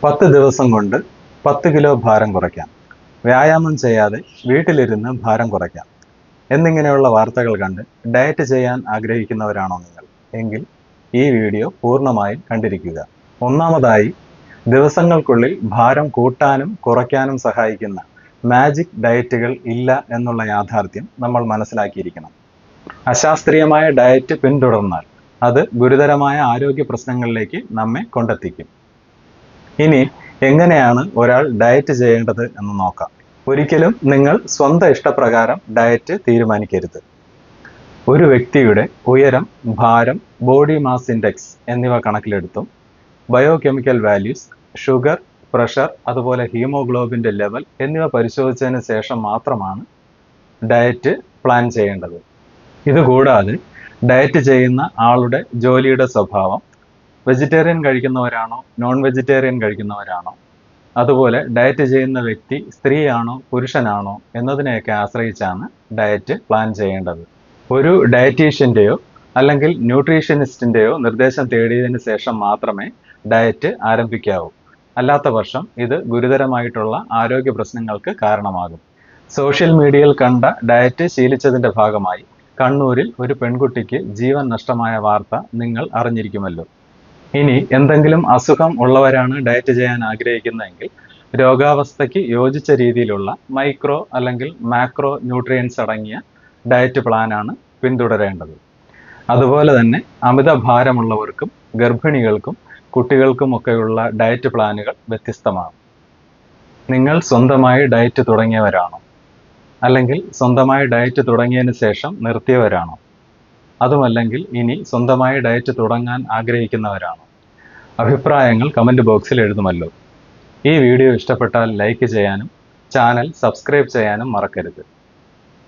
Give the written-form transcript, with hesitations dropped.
10 ദിവസം കൊണ്ട് 10 കിലോ ഭാരം കുറയ്ക്കാം. വ്യായാമം ചെയ്യാതെ വീട്ടിലിരുന്ന് ഭാരം കുറയ്ക്കാം എന്നിങ്ങനെയുള്ള വാർത്തകൾ കണ്ട് ഡയറ്റ് ചെയ്യാൻ ആഗ്രഹിക്കുന്നവരാണോ നിങ്ങൾ? എങ്കിൽ ഈ വീഡിയോ പൂർണ്ണമായും കണ്ടിരിക്കുക. ഒന്നാമതായി, ദിവസങ്ങൾക്കുള്ളിൽ ഭാരം കൂട്ടാനും കുറയ്ക്കാനും സഹായിക്കുന്ന മാജിക് ഡയറ്റുകൾ ഇല്ല എന്നുള്ള യാഥാർത്ഥ്യം നമ്മൾ മനസ്സിലാക്കിയിരിക്കണം. അശാസ്ത്രീയമായ ഡയറ്റ് പിന്തുടർന്നാൽ അത് ഗുരുതരമായ ആരോഗ്യ പ്രശ്നങ്ങളിലേക്ക് നമ്മെ കൊണ്ടെത്തിക്കും. ഇനി എങ്ങനെയാണ് ഒരാൾ ഡയറ്റ് ചെയ്യേണ്ടത് എന്ന് നോക്കാം. ഒരിക്കലും നിങ്ങൾ സ്വന്തം ഇഷ്ടപ്രകാരം ഡയറ്റ് തീരുമാനിക്കരുത്. ഒരു വ്യക്തിയുടെ ഉയരം, ഭാരം, ബോഡി മാസ് ഇൻഡെക്സ് എന്നിവ കണക്കിലെടുത്തും ബയോകെമിക്കൽ വാല്യൂസ്, ഷുഗർ, പ്രഷർ, അതുപോലെ ഹീമോഗ്ലോബിൻ്റെ ലെവൽ എന്നിവ പരിശോധിച്ചതിന് ശേഷം മാത്രമാണ് ഡയറ്റ് പ്ലാൻ ചെയ്യേണ്ടത്. ഇതുകൂടാതെ ഡയറ്റ് ചെയ്യുന്ന ആളുടെ ജോലിയുടെ സ്വഭാവം, വെജിറ്റേറിയൻ കഴിക്കുന്നവരാണോ നോൺ വെജിറ്റേറിയൻ കഴിക്കുന്നവരാണോ, അതുപോലെ ഡയറ്റ് ചെയ്യുന്ന വ്യക്തി സ്ത്രീയാണോ പുരുഷനാണോ എന്നതിനെയൊക്കെ ആശ്രയിച്ചാണ് ഡയറ്റ് പ്ലാൻ ചെയ്യേണ്ടത്. ഒരു ഡയറ്റീഷ്യൻ്റെയോ അല്ലെങ്കിൽ ന്യൂട്രീഷനിസ്റ്റിൻ്റെയോ നിർദ്ദേശം തേടിയതിന് ശേഷം മാത്രമേ ഡയറ്റ് ആരംഭിക്കാവൂ. അല്ലാത്ത പക്ഷം ഇത് ഗുരുതരമായിട്ടുള്ള ആരോഗ്യ പ്രശ്നങ്ങൾക്ക് കാരണമാകും. സോഷ്യൽ മീഡിയയിൽ കണ്ട ഡയറ്റ് ശീലിച്ചതിൻ്റെ ഭാഗമായി കണ്ണൂരിൽ ഒരു പെൺകുട്ടിക്ക് ജീവൻ നഷ്ടമായ വാർത്ത നിങ്ങൾ അറിഞ്ഞിരിക്കുമല്ലോ. ഇനി എന്തെങ്കിലും അസുഖം ഉള്ളവരാണ് ഡയറ്റ് ചെയ്യാൻ ആഗ്രഹിക്കുന്നതെങ്കിൽ രോഗാവസ്ഥയ്ക്ക് യോജിച്ച രീതിയിലുള്ള മൈക്രോ അല്ലെങ്കിൽ മാക്രോ ന്യൂട്രിയൻസ് അടങ്ങിയ ഡയറ്റ് പ്ലാനാണ് പിന്തുടരേണ്ടത്. അതുപോലെ തന്നെ അമിത ഭാരമുള്ളവർക്കും ഗർഭിണികൾക്കും കുട്ടികൾക്കുമൊക്കെയുള്ള ഡയറ്റ് പ്ലാനുകൾ വ്യത്യസ്തമാണ്. നിങ്ങൾ സ്വന്തമായി ഡയറ്റ് തുടങ്ങിയവരാണോ? അല്ലെങ്കിൽ സ്വന്തമായി ഡയറ്റ് തുടങ്ങിയതിന് ശേഷം നിർത്തിയവരാണോ? അതുമല്ലെങ്കിൽ ഇനി സ്വന്തമായി ഡയറ്റ് തുടങ്ങാൻ ആഗ്രഹിക്കുന്നവരാണോ? അഭിപ്രായങ്ങൾ കമൻറ്റ് ബോക്സിൽ എഴുതുമല്ലോ. ഈ വീഡിയോ ഇഷ്ടപ്പെട്ടാൽ ലൈക്ക് ചെയ്യാനും ചാനൽ സബ്സ്ക്രൈബ് ചെയ്യാനും മറക്കരുത്.